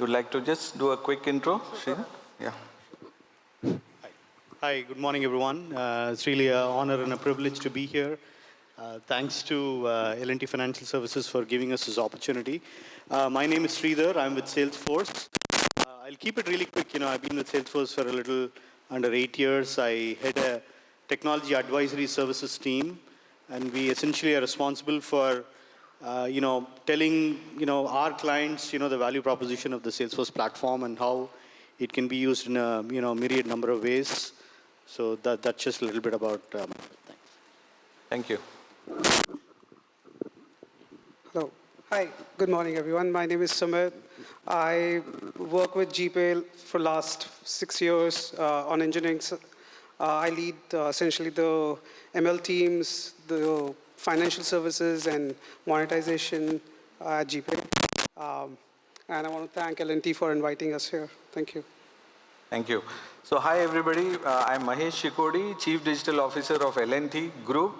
would like to just do a quick intro, Sridhar? Yeah. Hi, good morning, everyone. It's really an honor and a privilege to be here. Thanks to L&T Financial Services for giving us this opportunity. My name is Sridhar. I'm with Salesforce. I'll keep it really quick. I've been with Salesforce for a little under 8 years. I head a technology advisory services team, and we essentially are responsible for, telling, our clients, the value proposition of the Salesforce platform and how it can be used in a, myriad number of ways. So that's just a little bit about Thank you. Hello. Hi. Good morning, everyone. My name is Sumit. I work with GPay for last 6 years on engineering. I lead essentially the ML teams, the financial services, and monetization at GPay. And I want to thank L&T for inviting us here. Thank you. Thank you. So hi, everybody. I'm Mahesh Chikodi, Chief Digital Officer of L&T Group.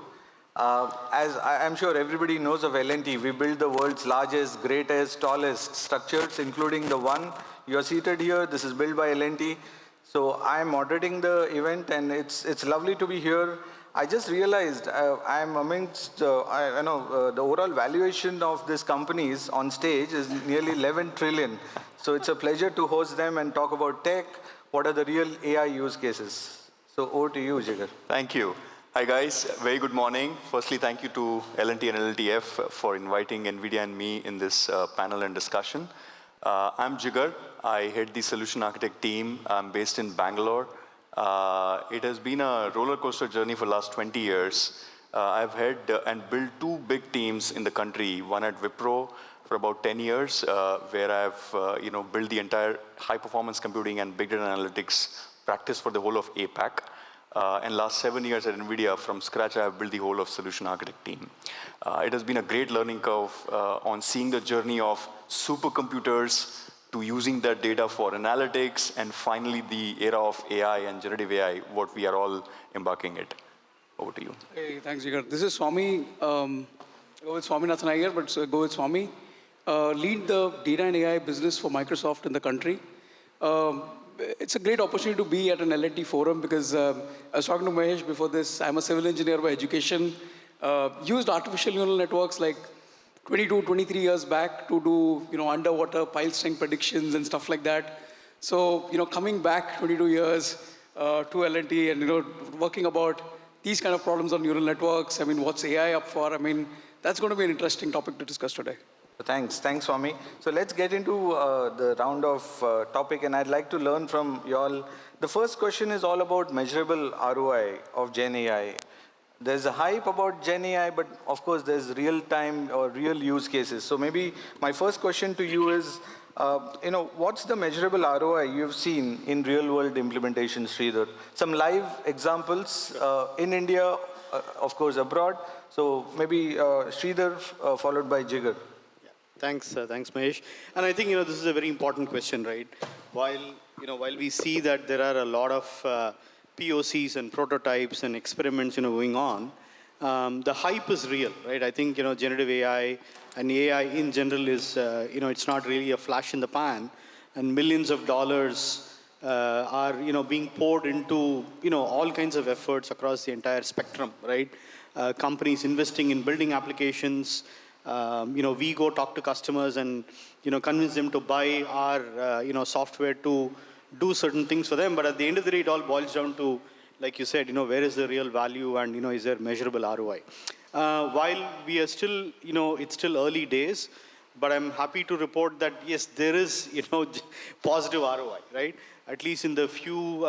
As I'm sure everybody knows of L&T, we build the world's largest, greatest, tallest structures, including the one you're seated here. This is built by L&T. So I'm moderating the event, and it's lovely to be here. I just realized I'm amongst, the overall valuation of these companies on stage is nearly 11 trillion. So it's a pleasure to host them and talk about tech. What are the real AI use cases? So over to you, Jigar. Thank you. Hi guys, very good morning. Firstly, thank you to L&T and LTF for inviting NVIDIA and me in this panel and discussion. I'm Jigar. I head the solution architect team. I'm based in Bangalore. It has been a roller coaster journey for the last 20 years. I've had and built two big teams in the country, one at Wipro for about 10 years, where I've built the entire high performance computing and big data analytics practice for the whole of APAC. And last 7 years at NVIDIA, from scratch, I have built the whole of solution architect team. It has been a great learning curve on seeing the journey of supercomputers to using that data for analytics, and finally the era of AI and generative AI, what we are all embarking at. Over to you. Hey, thanks, Jigar. This is Swami. Go with Swaminathan Aiyer, but go with Swami. Lead the data and AI business for Microsoft in the country. It's a great opportunity to be at an L&T forum because I was talking to Mahesh before this. I'm a civil engineer by education. Used artificial neural networks like 22, 23 years back to do underwater pile strength predictions and stuff like that. So coming back 22 years to L&T and working about these kind of problems on neural networks. I mean, what's AI up for? I mean, that's going to be an interesting topic to discuss today. Thanks, Swami. So let's get into the round of topic, and I'd like to learn from you all. The first question is all about measurable ROI of Gen AI. There's a hype about Gen AI, but of course there's real-time or real use cases. So maybe my first question to you is, what's the measurable ROI you've seen in real-world implementations, Sridhar? Some live examples in India, of course abroad. So maybe Sridhar followed by Jigar. Thanks, Mahesh. And I think this is a very important question, right? While we see that there are a lot of POCs and prototypes and experiments going on, the hype is real, right? I think generative AI and AI in general is it's not really a flash in the pan, and millions of dollars are being poured into all kinds of efforts across the entire spectrum, right? Companies investing in building applications. We go talk to customers and convince them to buy our software to do certain things for them. But at the end of the day, it all boils down to, like you said, where is the real value and is there measurable ROI? While we are still, it's still early days, but I'm happy to report that yes, there is positive ROI, right? At least in the few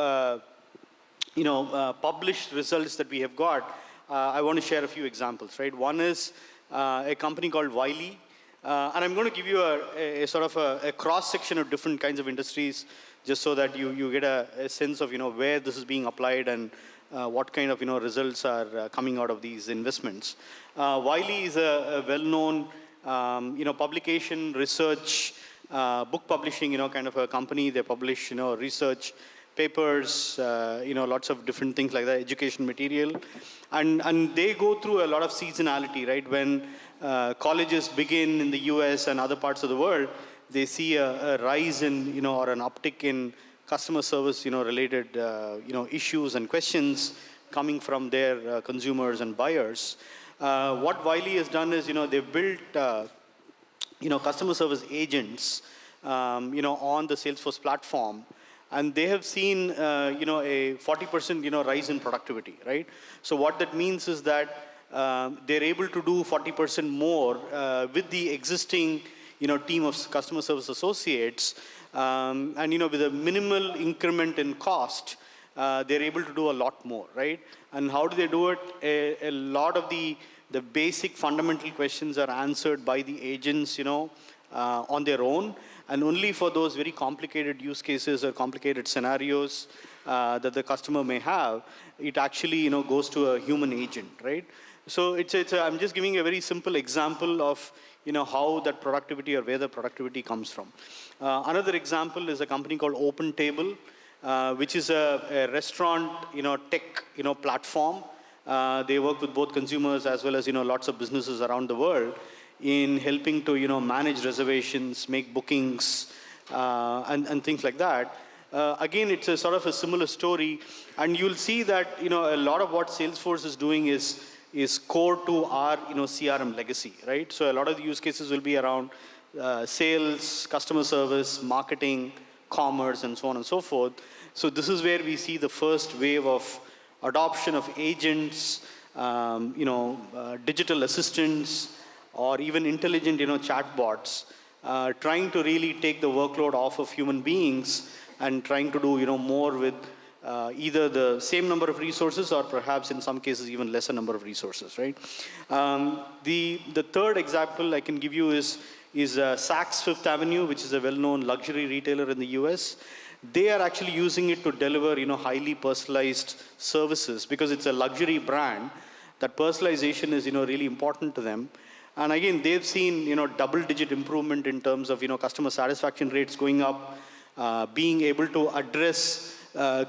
published results that we have got. I want to share a few examples, right? One is a company called Wiley. And I'm going to give you a sort of a cross-section of different kinds of industries, just so that you get a sense of where this is being applied and what kind of results are coming out of these investments. Wiley is a well-known publication, research, book publishing kind of a company. They publish research papers, lots of different things like that, education material. And they go through a lot of seasonality, right? When colleges begin in the US and other parts of the world, they see a rise in, or an uptick in customer service, related, issues and questions coming from their consumers and buyers. What Wiley has done is, they've built, customer service agents, on the Salesforce platform, and they have seen, a 40%, rise in productivity, right? So what that means is that they're able to do 40% more with the existing, team of customer service associates, and with a minimal increment in cost, they're able to do a lot more, right? And how do they do it? A lot of the basic fundamental questions are answered by the agents, on their own, and only for those very complicated use cases or complicated scenarios that the customer may have, it actually, goes to a human agent, right? So I'm just giving a very simple example of, how that productivity or where the productivity comes from. Another example is a company called OpenTable, which is a restaurant, tech, platform. They work with both consumers as well as, lots of businesses around the world in helping to, manage reservations, make bookings, and things like that. Again, it's a sort of a similar story, and you'll see that, a lot of what Salesforce is doing is core to our, CRM legacy, right? So a lot of the use cases will be around sales, customer service, marketing, commerce, and so on and so forth. So this is where we see the first wave of adoption of agents, digital assistants, or even intelligent, chatbots, trying to really take the workload off of human beings and trying to do, more with either the same number of resources or perhaps in some cases even lesser number of resources, right? The third example I can give you is Saks Fifth Avenue, which is a well-known luxury retailer in the US. They are actually using it to deliver, highly personalized services because it's a luxury brand. That personalization is, really important to them. And again, they've seen, double-digit improvement in terms of, customer satisfaction rates going up, being able to address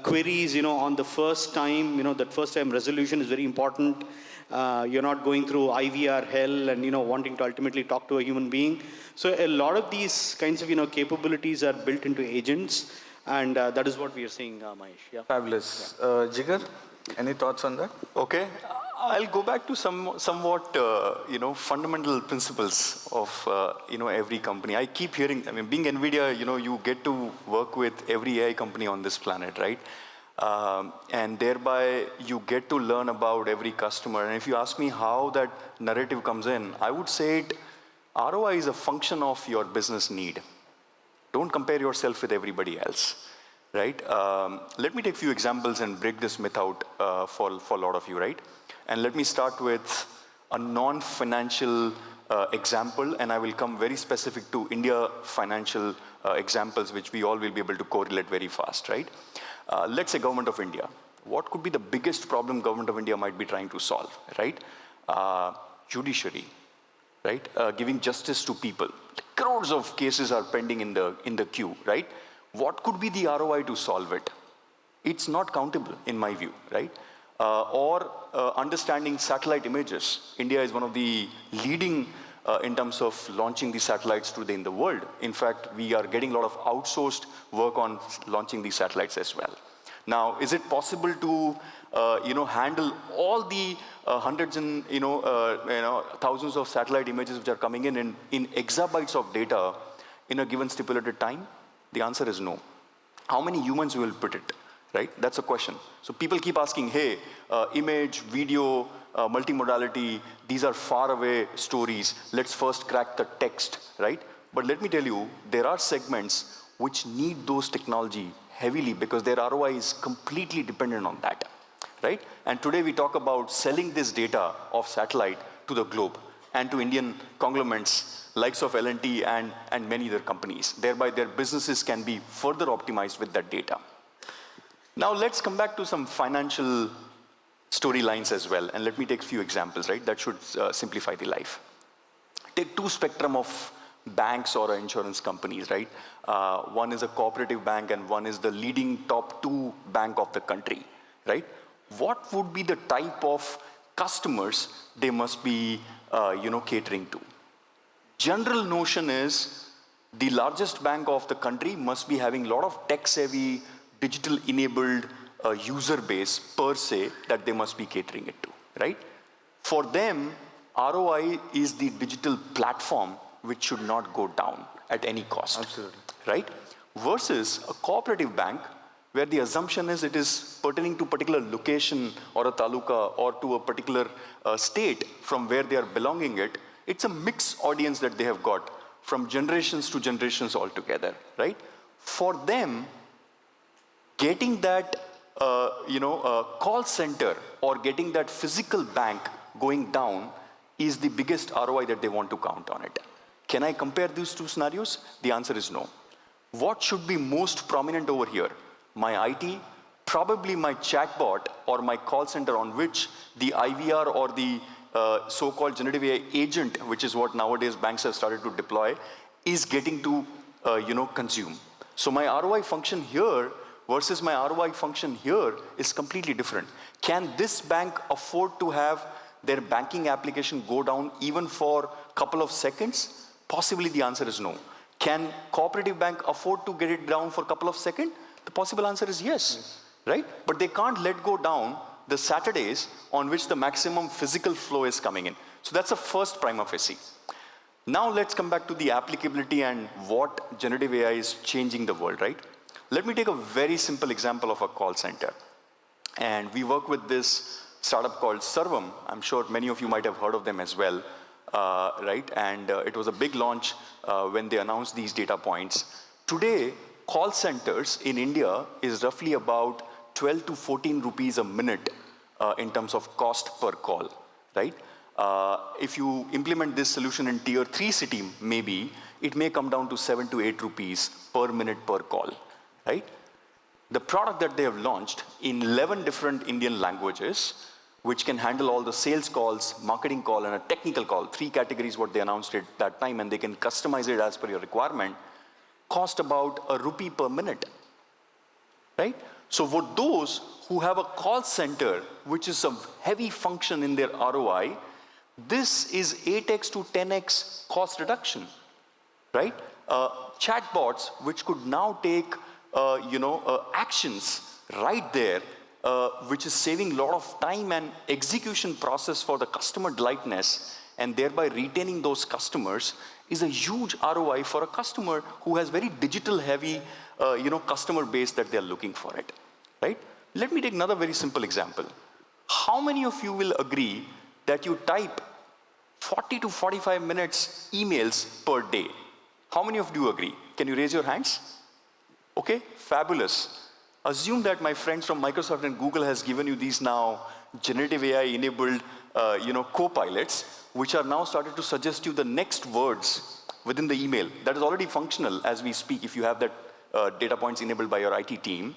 queries, on the first time. That first-time resolution is very important. You're not going through IVR hell and, wanting to ultimately talk to a human being. So a lot of these kinds of, capabilities are built into agents, and that is what we are seeing, Mahesh. Yeah. Fabulous. Jigar, any thoughts on that? Okay. I'll go back to somewhat, fundamental principles of, every company. I keep hearing, being NVIDIA, you get to work with every AI company on this planet, right? And thereby, you get to learn about every customer. And if you ask me how that narrative comes in, I would say ROI is a function of your business need. Don't compare yourself with everybody else, right? Let me take a few examples and break this myth out for a lot of you, right? And let me start with a non-financial example, and I will come very specific to India financial examples, which we all will be able to correlate very fast, right? Let's say Government of India. What could be the biggest problem Government of India might be trying to solve, right? Judiciary, right? Giving justice to people. Crores of cases are pending in the queue, right? What could be the ROI to solve it? It's not countable, in my view, right? Or understanding satellite images. India is one of the leading in terms of launching these satellites today in the world. In fact, we are getting a lot of outsourced work on launching these satellites as well. Now, is it possible to handle all the hundreds and thousands of satellite images which are coming in exabytes of data in a given stipulated time? The answer is no. How many humans will put it? Right? That's a question. So people keep asking, hey, image, video, multimodality, these are far away stories. Let's first crack the text, right? But let me tell you, there are segments which need those technology heavily because their ROI is completely dependent on that, right? And today we talk about selling this data of satellite to the globe and to Indian conglomerates, likes of L&T and many other companies. Thereby their businesses can be further optimized with that data. Now let's come back to some financial storylines as well, and let me take a few examples, right? That should simplify the life. Take two spectrum of banks or insurance companies, right? One is a cooperative bank and one is the leading top 2 bank of the country, right? What would be the type of customers they must be, catering to? General notion is the largest bank of the country must be having a lot of tech-savvy, digital-enabled user base per se that they must be catering it to, right? For them, ROI is the digital platform which should not go down at any cost. Absolutely. Right? Versus a cooperative bank where the assumption is it is pertaining to a particular location or a taluka or to a particular state from where they are belonging it. It's a mixed audience that they have got from generations to generations altogether, right? For them, getting that call center or getting that physical bank going down is the biggest ROI that they want to count on it. Can I compare these two scenarios? The answer is no. What should be most prominent over here? My IT, probably my chatbot or my call center on which the IVR or the so-called generative AI agent, which is what nowadays banks have started to deploy, is getting to consume. So my ROI function here versus my ROI function here is completely different. Can this bank afford to have their banking application go down even for a couple of seconds? Possibly the answer is no. Can cooperative bank afford to get it down for a couple of seconds? The possible answer is yes, right? But they can't let go down the Saturdays on which the maximum physical flow is coming in. So that's the first prima facie. Now let's come back to the applicability and what generative AI is changing the world, right? Let me take a very simple example of a call center. And we work with this startup called Sarvam. I'm sure many of you might have heard of them as well, right? And it was a big launch when they announced these data points. Today, call centers in India is roughly about 12 to 14 rupees a minute in terms of cost per call, right? If you implement this solution in tier 3 city, maybe, it may come down to 7 to 8 rupees per minute per call, right? The product that they have launched in 11 different Indian languages, which can handle all the sales calls, marketing call, and a technical call, 3 categories what they announced at that time, and they can customize it as per your requirement, cost about ₹1 per minute, right? So for those who have a call center, which is a heavy function in their ROI, this is 8x to 10x cost reduction, right? Chatbots, which could now take actions right there, which is saving a lot of time and execution process for the customer delightness, and thereby retaining those customers, is a huge ROI for a customer who has very digital heavy customer base that they're looking for it, right? Let me take another very simple example. How many of you will agree that you type 40 to 45 minutes emails per day? How many of you agree? Can you raise your hands? Okay, fabulous. Assume that my friends from Microsoft and Google has given you these now generative AI enabled co-pilots, which are now started to suggest you the next words within the email. That is already functional as we speak if you have that data points enabled by your IT team.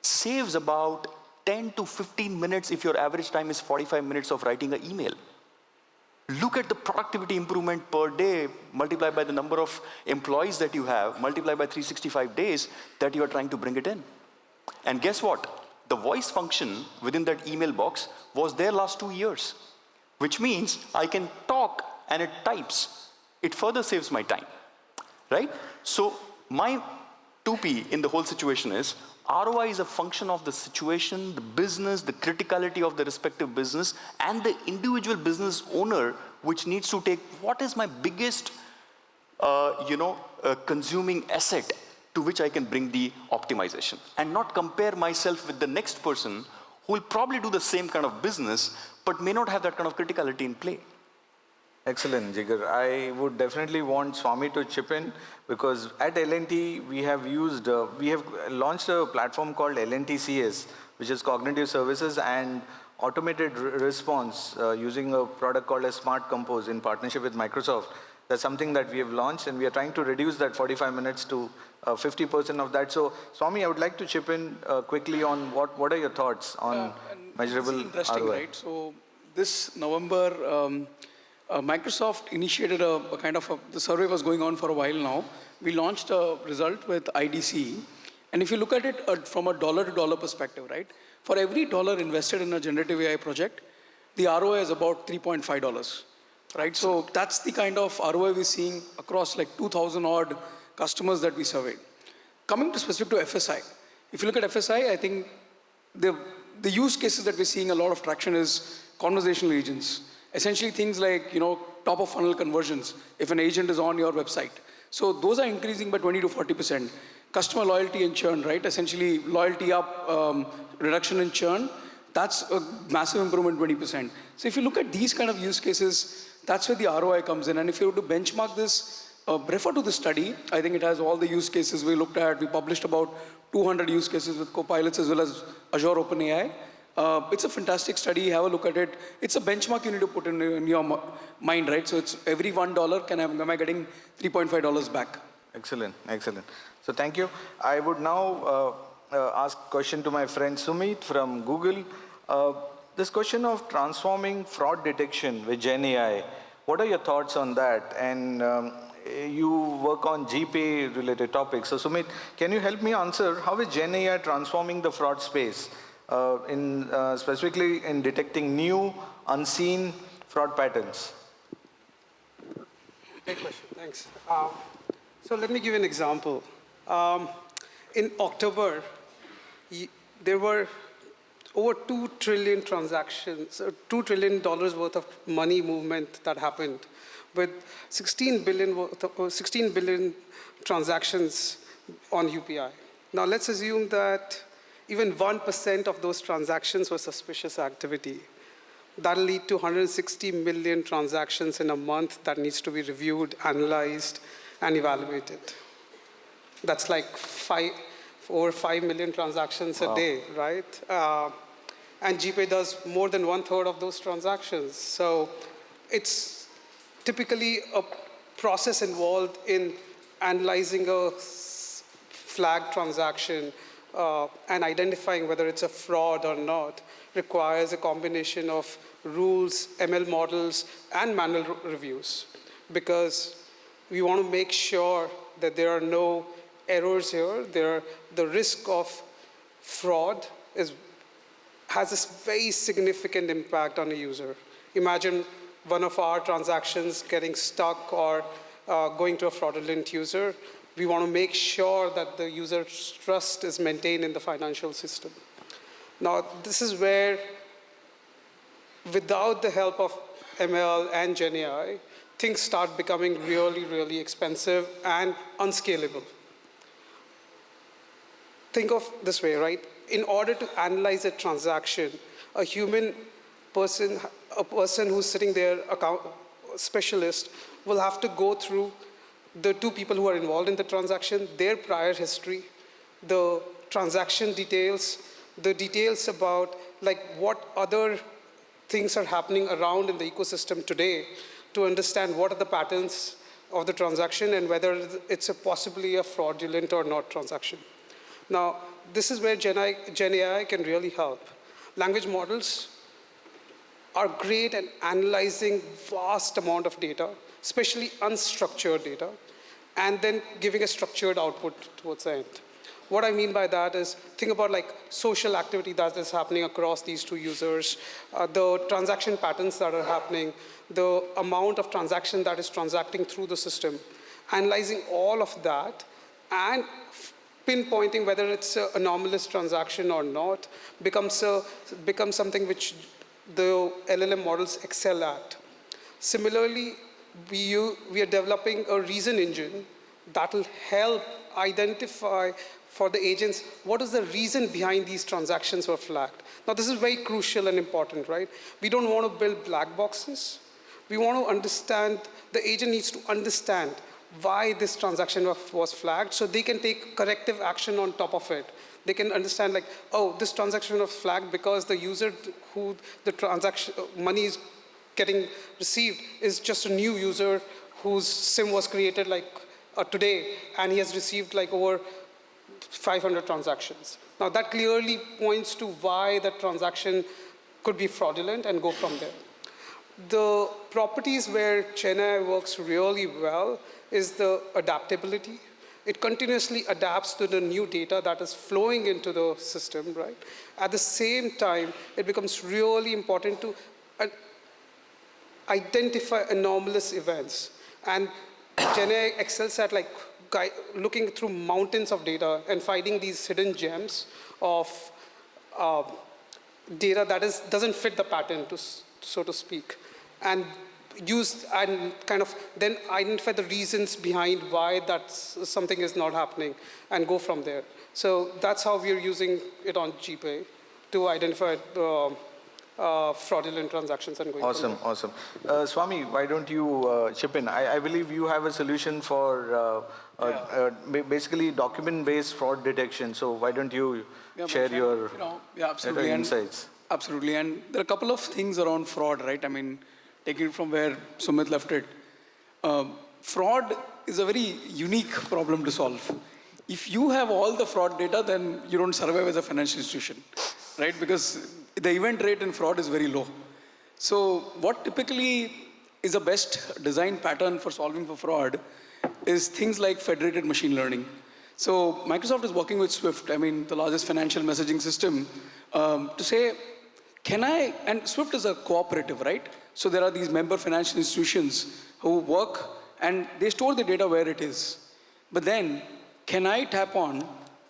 Saves about 10 to 15 minutes if your average time is 45 minutes of writing an email. Look at the productivity improvement per day, multiplied by the number of employees that you have, multiplied by 365 days that you are trying to bring it in. And guess what? The voice function within that email box was there last 2 years, which means I can talk and it types. It further saves my time, right? So my 2P in the whole situation is ROI is a function of the situation, the business, the criticality of the respective business, and the individual business owner, which needs to take what is my biggest, consuming asset to which I can bring the optimization, and not compare myself with the next person who will probably do the same kind of business, but may not have that kind of criticality in play. Excellent, Jigar. I would definitely want Swami to chip in because at L&T we have launched a platform called L&T CS, which is cognitive services and automated response using a product called as Smart Compose in partnership with Microsoft. That's something that we have launched, and we are trying to reduce that 45 minutes to 50% of that. So, Swami, I would like to chip in quickly on what are your thoughts on measurable interesting, ROI? right? So this November, Microsoft initiated the survey was going on for a while now. We launched a result with IDC. And if you look at it from a dollar to dollar perspective, right? For every dollar invested in a generative AI project, the ROI is about $3.5, right? So that's the kind of ROI we're seeing across like 2,000 odd customers that we surveyed. Coming to specific to FSI, if you look at FSI, I think the use cases that we're seeing a lot of traction is conversational agents. Essentially things like, top of funnel conversions, if an agent is on your website. So those are increasing by 20 to 40%. Customer loyalty and churn, right? Essentially loyalty up, reduction in churn. That's a massive improvement, 20%. So if you look at these kind of use cases, that's where the ROI comes in. And if you were to benchmark this, refer to the study. I think it has all the use cases we looked at. We published about 200 use cases with copilots as well as Azure OpenAI. It's a fantastic study. Have a look at it. It's a benchmark you need to put in your mind, right? So it's every $1, am I getting $3.5 back? Excellent, excellent. So thank you. I would now ask a question to my friend Sumit from Google. This question of transforming fraud detection with Gen AI, what are your thoughts on that? And you work on GPay related topics. So Sumit, can you help me answer how is Gen AI transforming the fraud space, specifically in detecting new, unseen fraud patterns? Great question, thanks. So let me give you an example. In October, there were over 2 trillion transactions, $2 trillion worth of money movement that happened, with 16 billion transactions on UPI. Now let's assume that even 1% of those transactions were suspicious activity. That'll lead to 160 million transactions in a month that needs to be reviewed, analyzed, and evaluated. That's like over 5 million transactions a day, right? And GPay does more than 1/3 of those transactions. So it's typically a process involved in analyzing a flag transaction and identifying whether it's a fraud or not requires a combination of rules, ML models, and manual reviews, because we want to make sure that there are no errors here. The risk of fraud has a very significant impact on a user. Imagine one of our transactions getting stuck or going to a fraudulent user. We want to make sure that the user's trust is maintained in the financial system. Now, this is where, without the help of ML and Gen AI, things start becoming really, really expensive and unscalable. Think of this way, right? In order to analyze a transaction, a human person, a person who's sitting there, account specialist, will have to go through the 2 people who are involved in the transaction, their prior history, the transaction details, the details about like what other things are happening around in the ecosystem today to understand what are the patterns of the transaction and whether it's possibly a fraudulent or not transaction. Now, this is where Gen AI can really help. Language models are great at analyzing vast amount of data, especially unstructured data, and then giving a structured output towards the end. What I mean by that is, think about like social activity that is happening across these 2 users, the transaction patterns that are happening, the amount of transaction that is transacting through the system. Analyzing all of that and pinpointing whether it's an anomalous transaction or not becomes something which the LLM models excel at. Similarly, we are developing a reason engine that will help identify for the agents what is the reason behind these transactions were flagged. Now, this is very crucial and important, right? We don't want to build black boxes. We want to understand, the agent needs to understand why this transaction was flagged so they can take corrective action on top of it. They can understand like, oh, this transaction was flagged because the user who the transaction money is getting received is just a new user whose SIM was created like today, and he has received like over 500 transactions. Now that clearly points to why the transaction could be fraudulent and go from there. The properties where Gen AI works really well is the adaptability. It continuously adapts to the new data that is flowing into the system, right? At the same time, it becomes really important to identify anomalous events. And Gen AI excels at like looking through mountains of data and finding these hidden gems of data that doesn't fit the pattern, so to speak, and kind of then identify the reasons behind why something is not happening and go from there. So that's how we're using it on GPay to identify fraudulent transactions and going Awesome, from there. awesome. Swami, why don't you chip in? I believe you have a solution for basically document-based fraud detection. So why don't you share your absolutely. insights? Absolutely. And there are a couple of things around fraud, right? I mean, taking it from where Sumit left it. Fraud is a very unique problem to solve. If you have all the fraud data, then you don't survive as a financial institution, right? Because the event rate in fraud is very low. So what typically is the best design pattern for solving for fraud is things like federated machine learning. So Microsoft is working with Swift, I mean, the largest financial messaging system, to say, and Swift is a cooperative, right? So there are these member financial institutions who work and they store the data where it is. But then, can I tap on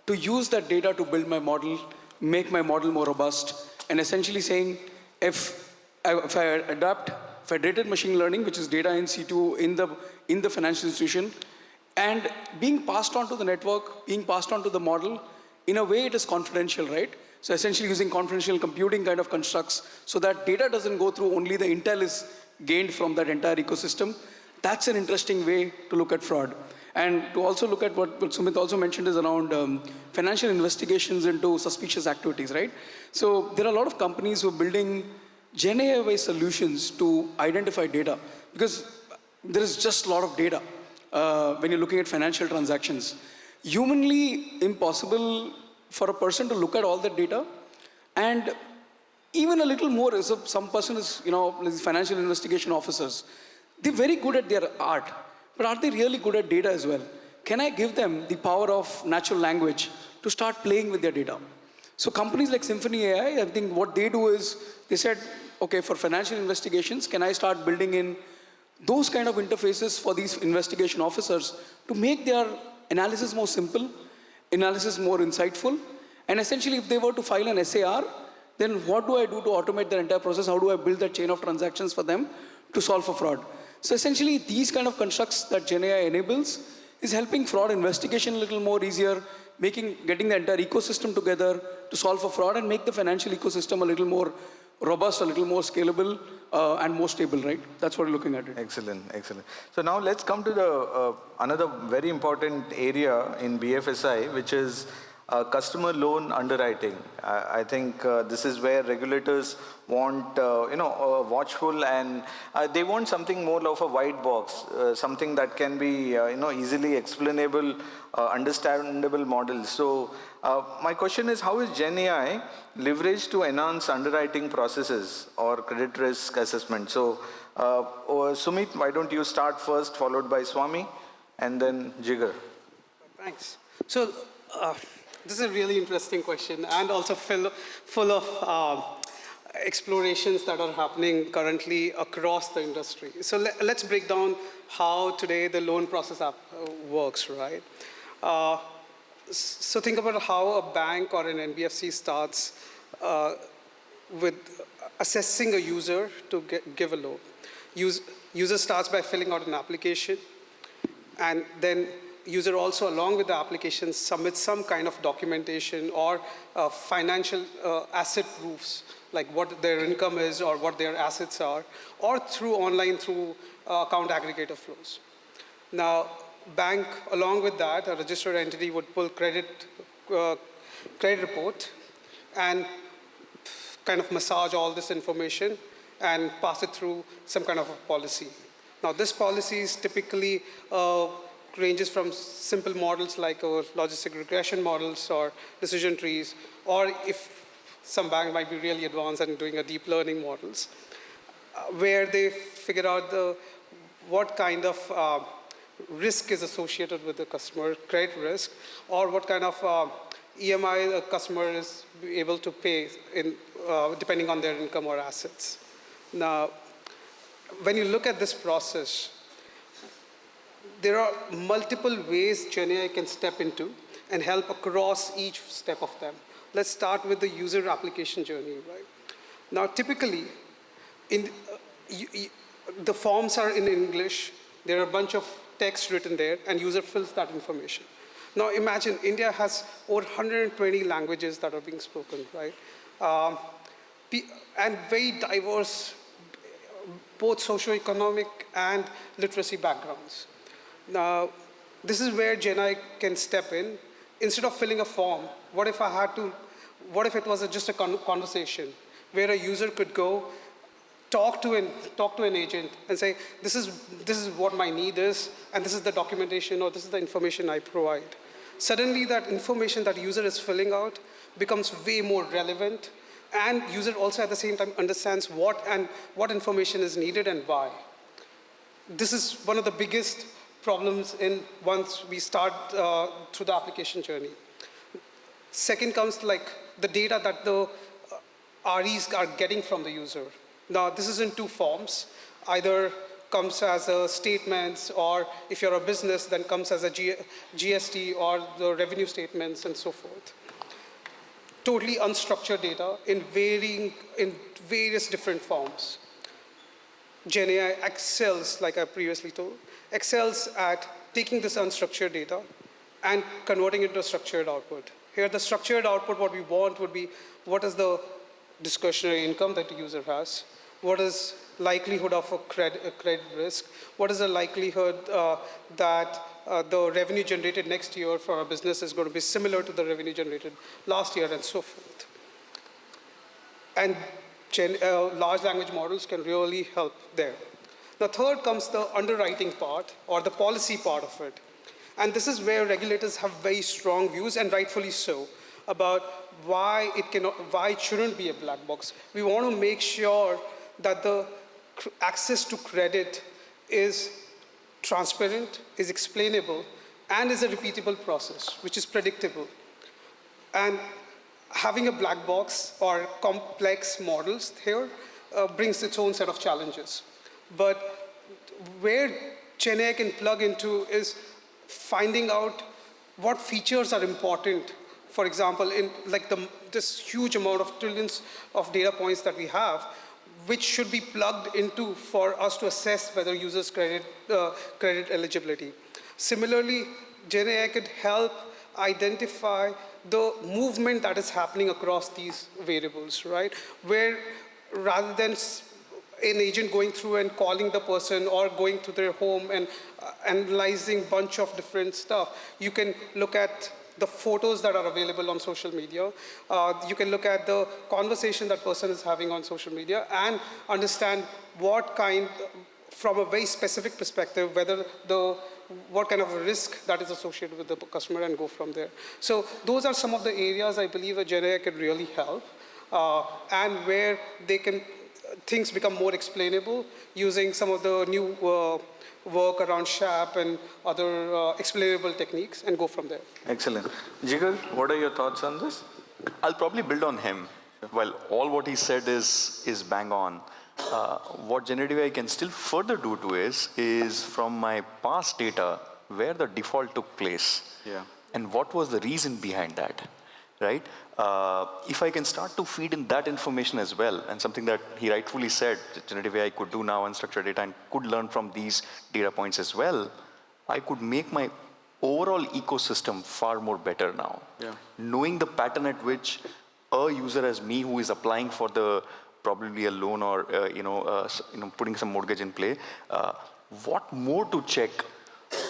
to use that data to build my model, make my model more robust, and essentially saying, if I adapt federated machine learning, which is data in situ in the financial institution, and being passed on to the network, being passed on to the model, in a way it is confidential, right? So essentially using confidential computing kind of constructs so that data doesn't go through, only the intel is gained from that entire ecosystem. That's an interesting way to look at fraud. And to also look at what Sumit also mentioned is around financial investigations into suspicious activities, right? So there are a lot of companies who are building Gen AI-based solutions to identify data because there is just a lot of data when you're looking at financial transactions. Humanly impossible for a person to look at all that data, and even a little more is some person is, financial investigation officers. They're very good at their art, but are they really good at data as well? Can I give them the power of natural language to start playing with their data? So companies like Symphony AI, I think what they do is, they said, okay, for financial investigations, can I start building in those kind of interfaces for these investigation officers to make their analysis more simple, analysis more insightful, and essentially if they were to file an SAR, then what do I do to automate their entire process? How do I build that chain of transactions for them to solve for fraud? So essentially these kind of constructs that Gen AI enables is helping fraud investigation a little more easier, getting the entire ecosystem together to solve for fraud and make the financial ecosystem a little more robust, a little more scalable, and more stable, right? That's what we're looking at it. Excellent, excellent. So now let's come to the another very important area in BFSI, which is customer loan underwriting. I think this is where regulators want, watchful, and they want something more of a white box, something that can be, easily explainable, understandable models. So my question is, how is Gen AI leveraged to enhance underwriting processes or credit risk assessment? So Sumit, why don't you start first, followed by Swami, and then Jigar. Thanks. So this is a really interesting question and also full of explorations that are happening currently across the industry. So let's break down how today the loan process works, right? So think about how a bank or an NBFC starts with assessing a user to give a loan. User starts by filling out an application, and then user also, along with the application, submits some kind of documentation or financial asset proofs, like what their income is or what their assets are, or through account aggregator flows. Now, bank, along with that, a registered entity would pull credit report and kind of massage all this information and pass it through some kind of a policy. Now, this policy is typically ranges from simple models like logistic regression models or decision trees, or if some bank might be really advanced and doing a deep learning models, where they figure out what kind of risk is associated with the customer, credit risk, or what kind of EMI a customer is able to pay depending on their income or assets. Now, when you look at this process, there are multiple ways GenAI can step into and help across each step of them. Let's start with the user application journey, right? Now, typically, the forms are in English. There are a bunch of text written there, and user fills that information. Now, imagine India has over 120 languages that are being spoken, right? And very diverse, both socioeconomic and literacy backgrounds. Now, this is where GenAI can step in. Instead of filling a form, what if it was just a conversation where a user could go talk to an agent and say, this is what my need is, and this is the documentation, or this is the information I provide. Suddenly, that information that user is filling out becomes way more relevant, and user also at the same time understands what information is needed and why. This is one of the biggest problems once we start through the application journey. Second comes like the data that the REs are getting from the user. Now, this is in two forms. Either comes as a statements, or if you're a business, then comes as a GST or the revenue statements and so forth. Totally unstructured data in various different forms. GenAI excels, like I previously told, excels at taking this unstructured data and converting it to a structured output. Here, the structured output, what we want would be, what is the discretionary income that the user has? What is likelihood of a credit risk? What is the likelihood that the revenue generated next year for a business is going to be similar to the revenue generated last year, and so forth? And large language models can really help there. The third comes the underwriting part, or the policy part of it. And this is where regulators have very strong views, and rightfully so, about why it shouldn't be a black box. We want to make sure that the access to credit is transparent, is explainable, and is a repeatable process, which is predictable. And having a black box or complex models here brings its own set of challenges. But where GenAI can plug into is finding out what features are important. For example, in like this huge amount of trillions of data points that we have, which should be plugged into for us to assess whether users' credit eligibility. Similarly, GenAI could help identify the movement that is happening across these variables, right? Where rather than an agent going through and calling the person or going to their home and analyzing a bunch of different stuff, you can look at the photos that are available on social media. You can look at the conversation that person is having on social media and understand from a very specific perspective, what kind of a risk that is associated with the customer, and go from there. So those are some of the areas I believe a GenAI can really help, and where things become more explainable using some of the new work around SHAP and other explainable techniques, and go from there. Excellent. Jigar, what are your thoughts on this? I'll probably build on him. Well, all what he said is bang on. What generative AI can still further do to is from my past data, where the default took place, and what was the reason behind that, right? If I can start to feed in that information as well, and something that he rightfully said, that generative AI could do now, unstructured data, and could learn from these data points as well, I could make my overall ecosystem far more better now. Knowing the pattern at which a user as me who is applying for probably a loan or putting some mortgage in play, what more to check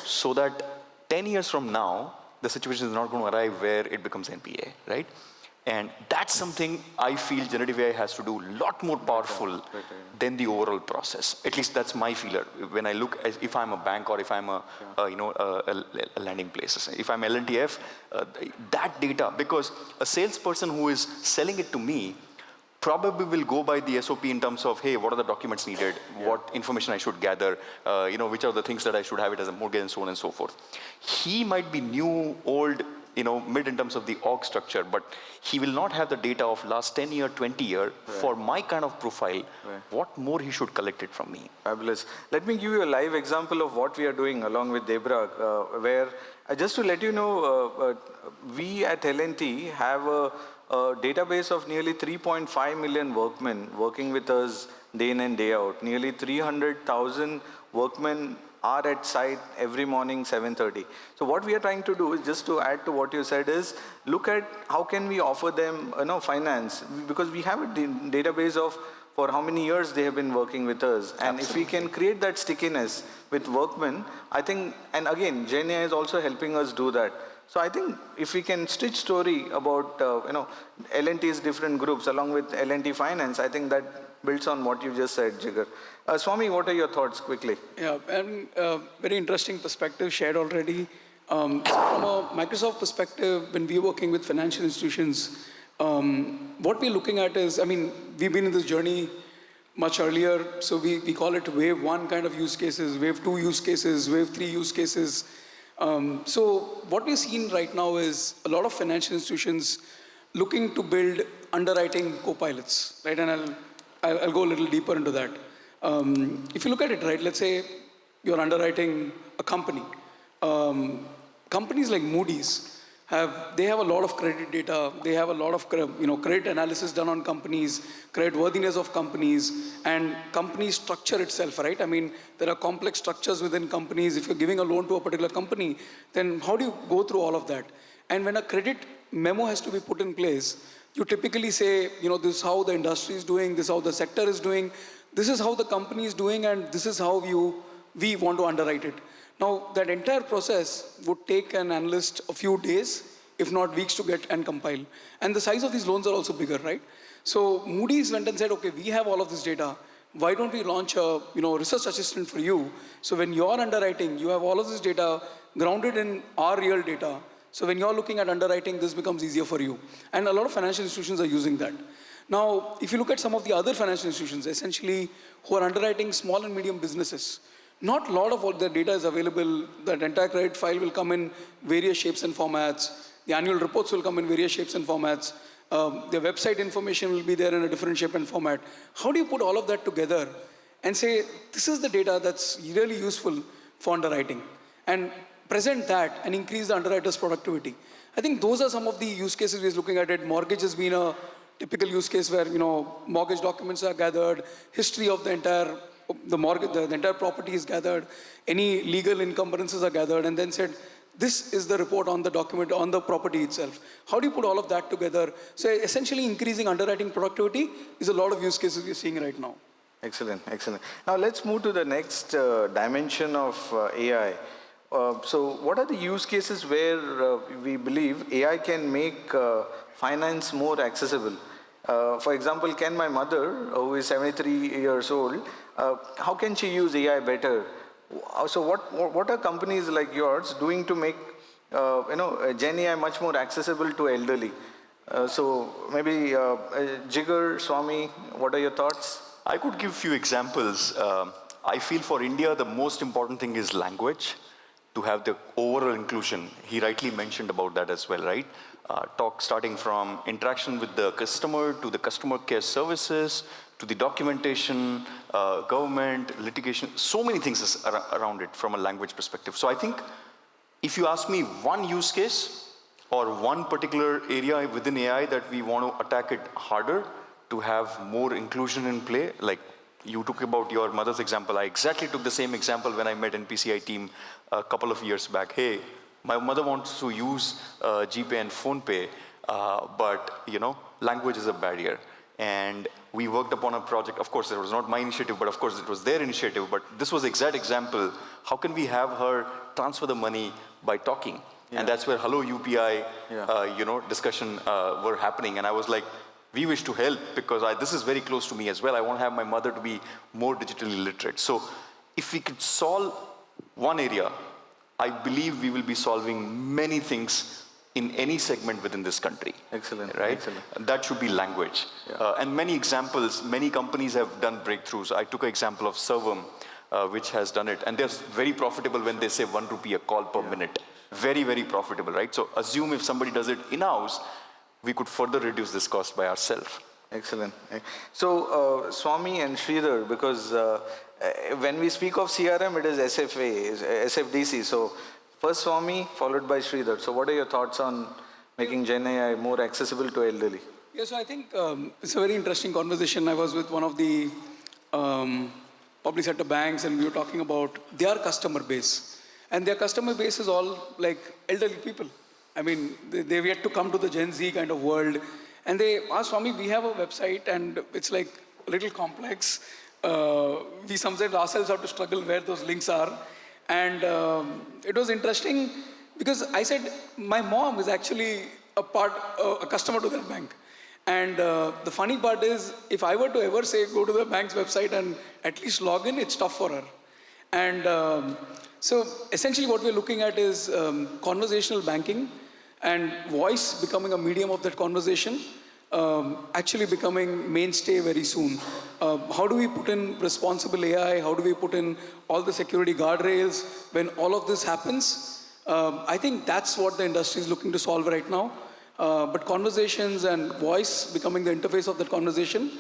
so that 10 years from now, the situation is not going to arrive where it becomes NPA, right? And that's something I feel generative AI has to do a lot more powerful than the overall process. At least that's my feeler. When I look, if I'm a bank or if I'm a lending place, if I'm L&TF, that data, because a salesperson who is selling it to me probably will go by the SOP in terms of, hey, what are the documents needed, what information I should gather, which are the things that I should have it as a mortgage, and so on and so forth. He might be new, old, mid in terms of the org structure, but he will not have the data of last 10 year, 20 year. For my kind of profile, what more he should collect it from me? Fabulous. Let me give you a live example of what we are doing along with Debra, where just to let you know, we at L&T have a database of nearly 3.5 million workmen working with us day in and day out. Nearly 300,000 workmen are at site every morning 7:30. So what we are trying to do is, just to add to what you said, is look at how can we offer them finance, because we have a database of for how many years they have been working with us. And if we can create that stickiness with workmen, I think, and again, GenAI is also helping us do that. So I think if we can stitch story about L&T's different groups along with L&T Finance, I think that builds on what you just said, Jigar. Swami, what are your thoughts quickly? Yeah, and very interesting perspective shared already. So from a Microsoft perspective, when we're working with financial institutions, what we're looking at is, we've been in this journey much earlier, so we call it wave 1 kind of use cases, wave 2 use cases, wave 3 use cases. So what we're seeing right now is a lot of financial institutions looking to build underwriting co-pilots, right? And I'll go a little deeper into that. If you look at it, right, let's say you're underwriting a company. Companies like Moody's have a lot of credit data. They have a lot of credit analysis done on companies, credit worthiness of companies, and company structure itself, right? There are complex structures within companies. If you're giving a loan to a particular company, then how do you go through all of that? And when a credit memo has to be put in place, you typically say, this is how the industry is doing, this is how the sector is doing, this is how the company is doing, and this is how we want to underwrite it. Now, that entire process would take an analyst a few days, if not weeks, to get and compile. And the size of these loans are also bigger, right? So Moody's went and said, okay, we have all of this data. Why don't we launch a research assistant for you? So when you're underwriting, you have all of this data grounded in our real data. So when you're looking at underwriting, this becomes easier for you. And a lot of financial institutions are using that. Now, if you look at some of the other financial institutions, essentially, who are underwriting small and medium businesses, not a lot of what their data is available. That entire credit file will come in various shapes and formats. The annual reports will come in various shapes and formats. Their website information will be there in a different shape and format. How do you put all of that together and say, this is the data that's really useful for underwriting, and present that and increase the underwriter's productivity? I think those are some of the use cases we're looking at it. Mortgage has been a typical use case where, mortgage documents are gathered, history of the entire property is gathered, any legal encumbrances are gathered, and then said, this is the report on the document, on the property itself. How do you put all of that together? So essentially increasing underwriting productivity is a lot of use cases we're seeing right now. Excellent, excellent. Now let's move to the next dimension of AI. So what are the use cases where we believe AI can make finance more accessible? For example, can my mother, who is 73 years old, how can she use AI better? So what are companies like yours doing to make Gen AI much more accessible to elderly? So maybe Jigar, Swami, what are your thoughts? I could give few examples. I feel for India, the most important thing is language, to have the overall inclusion. He rightly mentioned about that as well, right? Starting from interaction with the customer, to the customer care services, to the documentation, government, litigation, so many things is around it from a language perspective. So I think if you ask me one use case or one particular area within AI that we want to attack it harder to have more inclusion in play, like you took about your mother's example, I exactly took the same example when I met NPCI team a couple of years back. Hey, my mother wants to use GPay and PhonePe, but language is a barrier. And we worked upon a project. Of course, it was not my initiative, but of course it was their initiative. But this was the exact example. How can we have her transfer the money by talking? Yeah. And that's where Hello UPI, discussion were happening. And I was like, we wish to help because this is very close to me as well. I want to have my mother to be more digitally literate. So if we could solve one area, I believe we will be solving many things in any segment within this country. Excellent, right? excellent. That should be language. Yeah. And many examples, many companies have done breakthroughs. I took an example of Servam, which has done it. And they're very profitable when they say 1 rupee a call per minute. very, very profitable, right? So assume if somebody does it in-house, we could further reduce this cost by ourselves. Excellent. So, Swami and Sridhar, because when we speak of CRM, it is SFA, SFDC. So, first Swami, followed by Sridhar. So, what are your thoughts on making Gen AI more accessible to elderly? Yeah, so I think it's a very interesting conversation. I was with one of the public sector banks, and we were talking about their customer base. And their customer base is all like elderly people. I mean, they've yet to come to the Gen Z kind of world. And they asked, Swami, we have a website and it's like a little complex. We sometimes ourselves have to struggle where those links are. And it was interesting because I said, my mom is actually a customer to that bank. And the funny part is, if I were to ever say, go to the bank's website and at least log in, it's tough for her. And so essentially what we're looking at is conversational banking and voice becoming a medium of that conversation, actually becoming mainstay very soon. How do we put in responsible AI? How do we put in all the security guardrails when all of this happens? I think that's what the industry is looking to solve right now. But conversations and voice becoming the interface of that conversation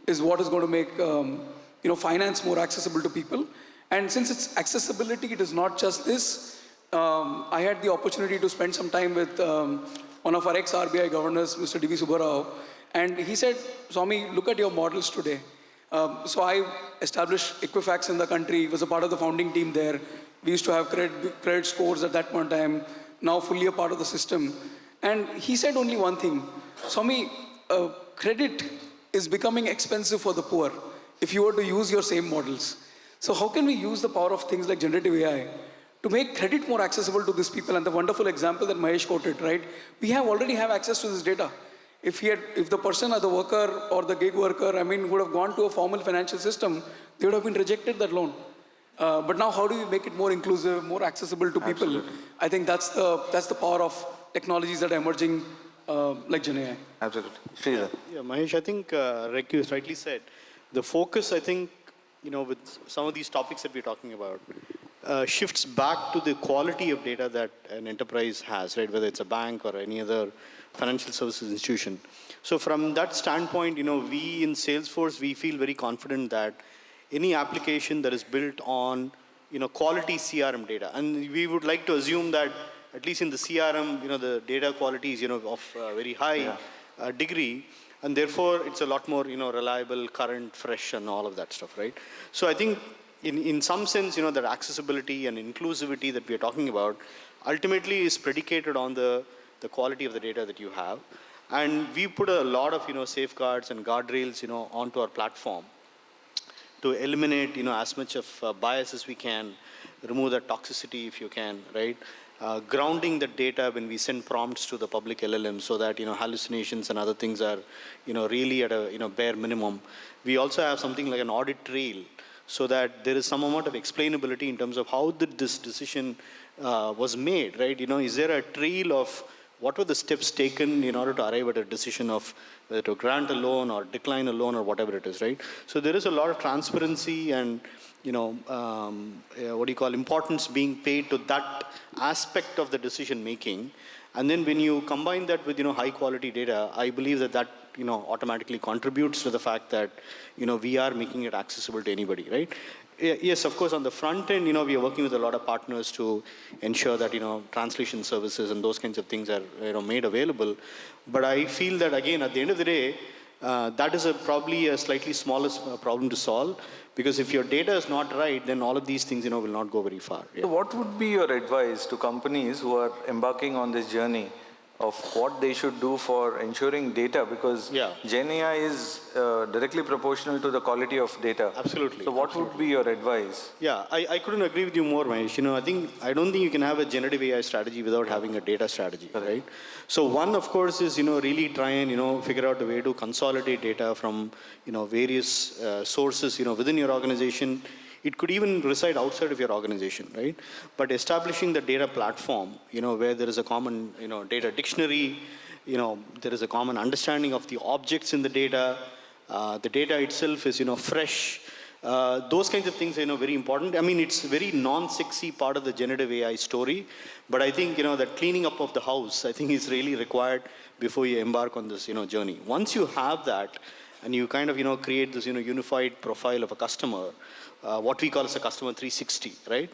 is what is going to make finance more accessible to people. And since it's accessibility, it is not just this. I had the opportunity to spend some time with one of our ex-RBI governors, Mr. D.V. Subbarao, and he said, Swami, look at your models today. So I established Equifax in the country, was a part of the founding team there. We used to have credit scores at that point in time, now fully a part of the system. And he said only one thing, Swami, credit is becoming expensive for the poor if you were to use your same models. So how can we use the power of things like generative AI to make credit more accessible to these people? And the wonderful example that Mahesh quoted, right? We already have access to this data. If the person or the worker or the gig worker, would have gone to a formal financial system, they would have been rejected that loan. But now how do we make it more inclusive, more accessible to people? Absolutely. I think that's the power of technologies that are emerging like Gen AI. Absolutely. Sridhar. Yeah, Mahesh, I think like you rightly said, the focus, I think, with some of these topics that we're talking about, shifts back to the quality of data that an enterprise has, right? Whether it's a bank or any other financial services institution. So from that standpoint, we in Salesforce, we feel very confident that any application that is built on, quality CRM data, and we would like to assume that at least in the CRM, the data quality is, of very high degree, and therefore it's a lot more, reliable, current, fresh, and all of that stuff, right? So I think in some sense, that accessibility and inclusivity that we are talking about ultimately is predicated on the quality of the data that you have. And we put a lot of, safeguards and guardrails, onto our platform to eliminate, as much of bias as we can, remove that toxicity if you can, right? Grounding the data when we send prompts to the public LLM so that, hallucinations and other things are, really at a, bare minimum. We also have something like an audit trail so that there is some amount of explainability in terms of how did this decision was made, right? Is there a trail of what were the steps taken in order to arrive at a decision of whether to grant a loan or decline a loan or whatever it is, right? So there is a lot of transparency and, importance being paid to that aspect of the decision making. And then when you combine that with, high quality data, I believe that automatically contributes to the fact that, we are making it accessible to anybody, right? Yes, of course, on the front end, we are working with a lot of partners to ensure that, translation services and those kinds of things are, made available. But I feel that, again, at the end of the day, that is probably a slightly smaller problem to solve, because if your data is not right, then all of these things, will not go very far. Yeah. So what would be your advice to companies who are embarking on this journey of what they should do for ensuring data? Because Gen AI is directly proportional to the quality of data. Absolutely. So what would be your advice? Yeah, I couldn't agree with you more, Mahesh. I don't think you can have a generative AI strategy without having a data strategy, right? So one, of course, is, really try and, figure out a way to consolidate data from, various sources, within your organization. It could even reside outside of your organization, right? But establishing the data platform, where there is a common, data dictionary, there is a common understanding of the objects in the data itself is, fresh. Those kinds of things are very important. I mean, it's a very non-sexy part of the generative AI story, but I think that cleaning up of the house, I think, is really required before you embark on this journey. Once you have that, and you kind of create this unified profile of a customer, what we call as a customer 360, right?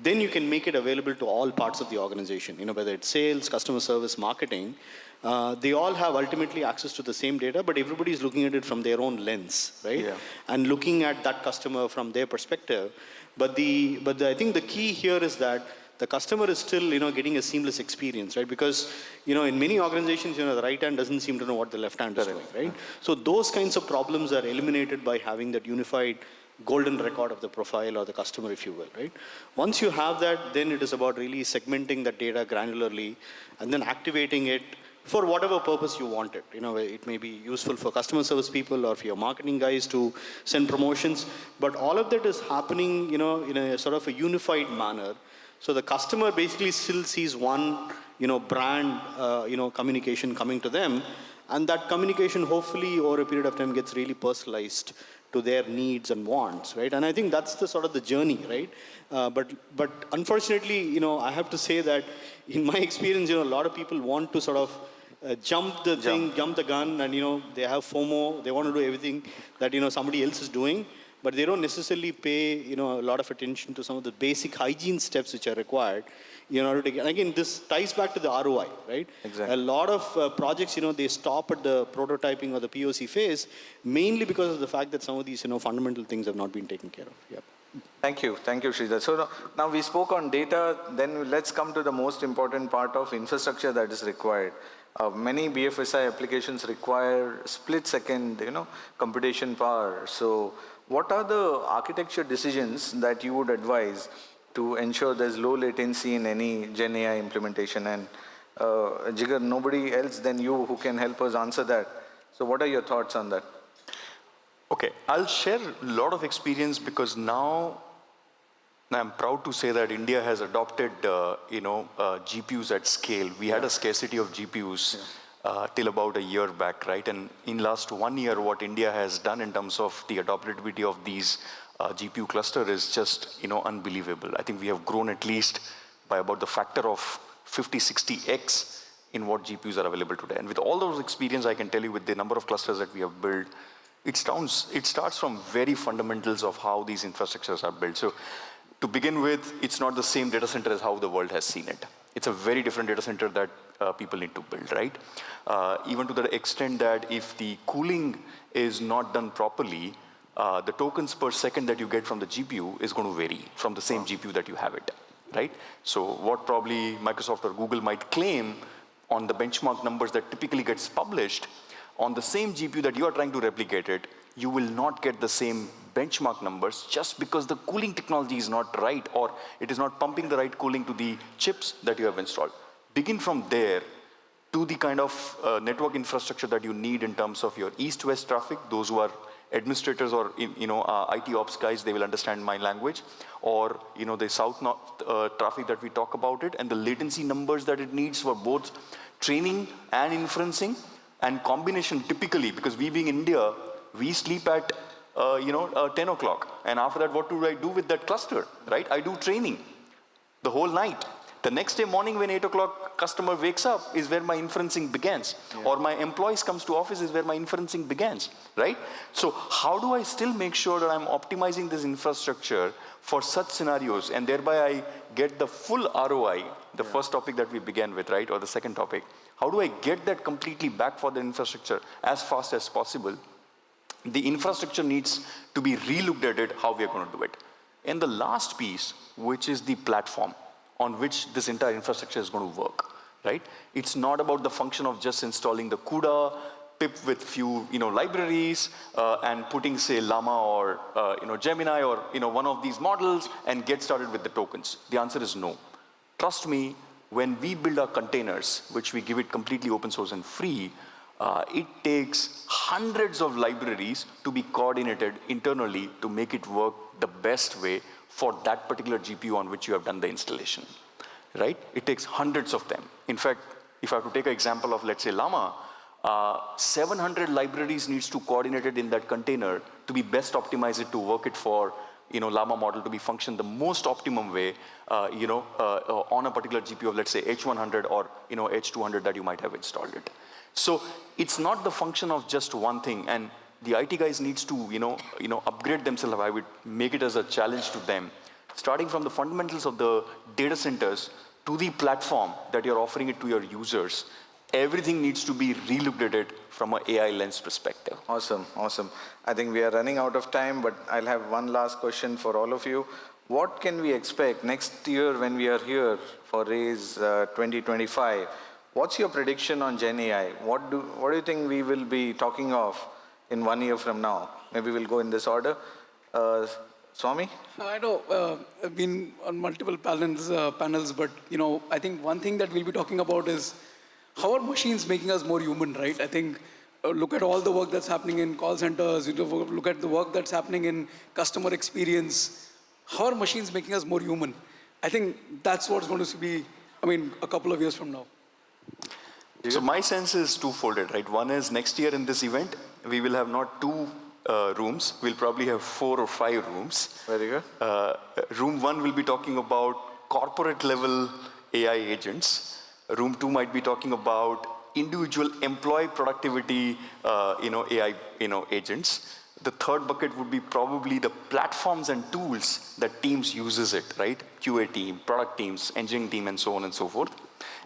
Then you can make it available to all parts of the organization, whether it's sales, customer service, marketing. They all have ultimately access to the same data, but everybody is looking at it from their own lens, right? Yeah. And looking at that customer from their perspective. But I think the key here is that the customer is still getting a seamless experience, right? Because in many organizations, the right hand doesn't seem to know what the left hand is doing, right? So those kinds of problems are eliminated by having that unified golden record of the profile or the customer, if you will, right? Once you have that, then it is about really segmenting that data granularly and then activating it for whatever purpose you want it. It may be useful for customer service people or for your marketing guys to send promotions, but all of that is happening, in a sort of a unified manner. So the customer basically still sees one, brand, communication coming to them, and that communication hopefully over a period of time gets really personalized to their needs and wants, right? And I think that's the sort of the journey, right? But unfortunately, I have to say that in my experience, a lot of people want to sort of jump the gun, and they have FOMO. They want to do everything that somebody else is doing, but they don't necessarily pay a lot of attention to some of the basic hygiene steps which are required in order to get. And again, this ties back to the ROI, right? Exactly. A lot of projects, they stop at the prototyping or the POC phase, mainly because of the fact that some of these fundamental things have not been taken care of. Yep. Thank you, Sridhar. So now we spoke on data, then let's come to the most important part of infrastructure that is required. Many BFSI applications require split-second, computation power. So what are the architecture decisions that you would advise to ensure there's low latency in any Gen AI implementation? And Jigar, nobody else than you who can help us answer that. So what are your thoughts on that? Okay, I'll share a lot of experience because now I'm proud to say that India has adopted, GPUs at scale. We had a scarcity of GPUs till about a year back, right? And in last 1 year, what India has done in terms of the adoptability of these GPU cluster is just, unbelievable. I think we have grown at least by about the factor of 50, 60x in what GPUs are available today. And with all those experience, I can tell you with the number of clusters that we have built, it starts from very fundamentals of how these infrastructures are built. So to begin with, it's not the same data center as how the world has seen it. It's a very different data center that people need to build, right? Even to the extent that if the cooling is not done properly, the tokens per second that you get from the GPU is going to vary from the same GPU that you have it, right? So what probably Microsoft or Google might claim on the benchmark numbers that typically gets published, on the same GPU that you are trying to replicate it, you will not get the same benchmark numbers just because the cooling technology is not right or it is not pumping the right cooling to the chips that you have installed. Begin from there to the kind of network infrastructure that you need in terms of your east-west traffic. Those who are administrators or IT ops guys, they will understand my language, or the south-north traffic that we talk about it, and the latency numbers that it needs for both training and inferencing. And combination typically, because we being India, we sleep at 10 o'clock. And after that, what do I do with that cluster, right? I do training the whole night. The next day morning when 8 o'clock customer wakes up is where my inferencing begins. Yeah. Or my employees comes to office is where my inferencing begins, right? So how do I still make sure that I'm optimizing this infrastructure for such scenarios, and thereby I get the full ROI, the first topic that we began with, right? Or the second topic. How do I get that completely back for the infrastructure as fast as possible? The infrastructure needs to be re-looked at it, how we are going to do it. And the last piece, which is the platform on which this entire infrastructure is going to work, right? It's not about the function of just installing the CUDA, pip with few, libraries, and putting, say, Llama or, Gemini or, one of these models and get started with the tokens. The answer is no. Trust me, when we build our containers, which we give it completely open source and free, it takes hundreds of libraries to be coordinated internally to make it work the best way for that particular GPU on which you have done the installation, right? It takes hundreds of them. In fact, if I have to take an example of, let's say, Llama, 700 libraries needs to coordinate it in that container to be best optimize it, to work it for, Llama model to be function the most optimum way, on a particular GPU of, let's say, H100 or, H200 that you might have installed it. So it's not the function of just one thing, and the IT guys needs to, upgrade themselves. I would make it as a challenge to them, starting from the fundamentals of the data centers to the platform that you're offering it to your users. Everything needs to be relooked at it from an AI lens perspective. Awesome, awesome. I think we are running out of time, but I'll have one last question for all of you. What can we expect next year when we are here for RAISE 2025? What's your prediction on Gen AI? What do you think we will be talking of in 1 year from now? Maybe we'll go in this order. Swami? I know I've been on multiple panels, but I think one thing that we'll be talking about is how are machines making us more human, right? I think look at all the work that's happening in call centers. Look at the work that's happening in customer experience. How are machines making us more human? I think that's what's going to be, a couple of years from now. So my sense is twofolded, right? One is next year in this event, we will have not 2 rooms. We'll probably have 4 or 5 rooms. Very good. Room 1 will be talking about corporate level AI agents. Room 2 might be talking about individual employee productivity, AI, agents. The third bucket would be probably the platforms and tools that teams uses it, right? QA team, product teams, engineering team, and so on and so forth.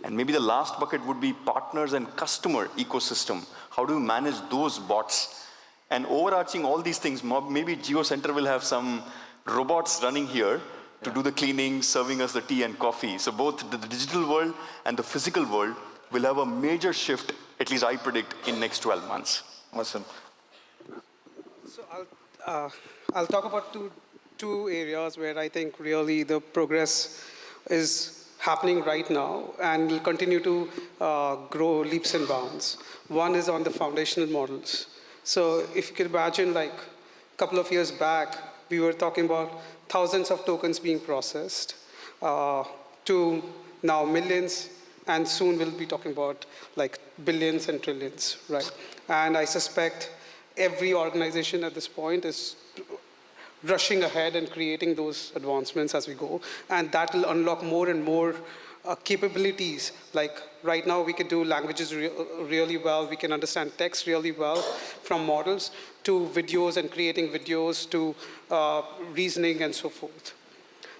And maybe the last bucket would be partners and customer ecosystem. How do you manage those bots? And overarching all these things, maybe Geo Center will have some robots running here to do the cleaning, serving us the tea and coffee. So both the digital world and the physical world will have a major shift, at least I predict, in next 12 months. Awesome. So I'll talk about two areas where I think really the progress is happening right now and will continue to grow leaps and bounds. One is on the foundational models. So if you could imagine, like a couple of years back, we were talking about thousands of tokens being processed to now millions, and soon we'll be talking about like billions and trillions, right? And I suspect every organization at this point is rushing ahead and creating those advancements as we go, and that will unlock more and more capabilities. Like right now we can do languages really well, we can understand text really well from models, to videos and creating videos, to reasoning and so forth.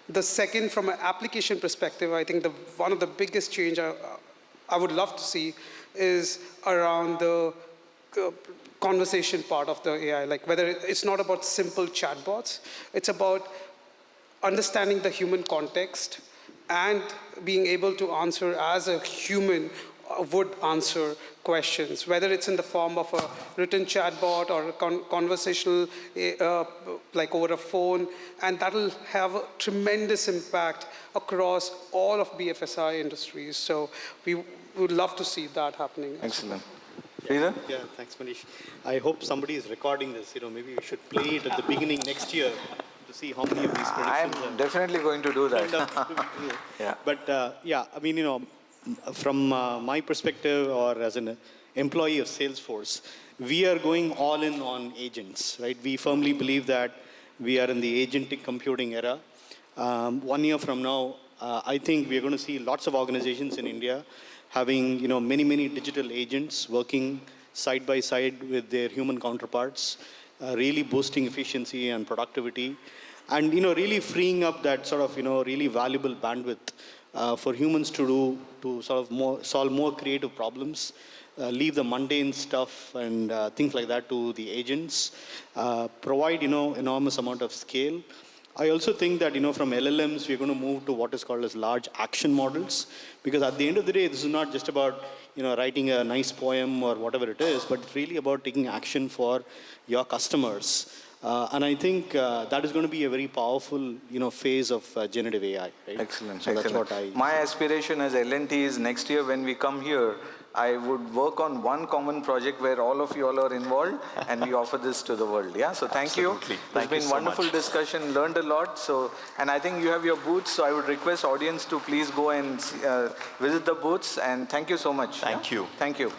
The second, from an application perspective, I think one of the biggest change I would love to see is around the conversation part of the AI. Like whether it's not about simple chatbots, it's about understanding the human context and being able to answer as a human would answer questions, whether it's in the form of a written chatbot or a conversational, like over a phone, and that'll have a tremendous impact across all of BFSI industries. So we would love to see that happening. Excellent. Sridhar? Yeah, thanks, Manish. I hope somebody is recording this. Maybe we should play it at the beginning next year to see how many of these predictions I'm definitely going to do that. Yeah. But yeah, from my perspective, or as an employee of Salesforce, we are going all in on agents, right? We firmly believe that we are in the agentic computing era. 1 year from now, I think we are going to see lots of organizations in India having many digital agents working side by side with their human counterparts, really boosting efficiency and productivity, and really freeing up that sort of really valuable bandwidth for humans to sort of solve more creative problems, leave the mundane stuff and things like that to the agents, provide enormous amount of scale. I also think that from LLMs we're going to move to what is called as large action models, because at the end of the day this is not just about writing a nice poem or whatever it is, but it's really about taking action for your customers. And I think that is going to be a very powerful phase of generative AI. Right? Excellent. So excellent. That's what My aspiration as L&T is next year when we come here, I would work on one common project where all of you all are involved and we offer this to the world. Yeah, so thank Absolutely. you. Thank It's been you so wonderful much. discussion, learned a lot. So, and I think you have your booths, so I would request audience to please go and visit the booths, and thank you so much. Thank you. Thank you.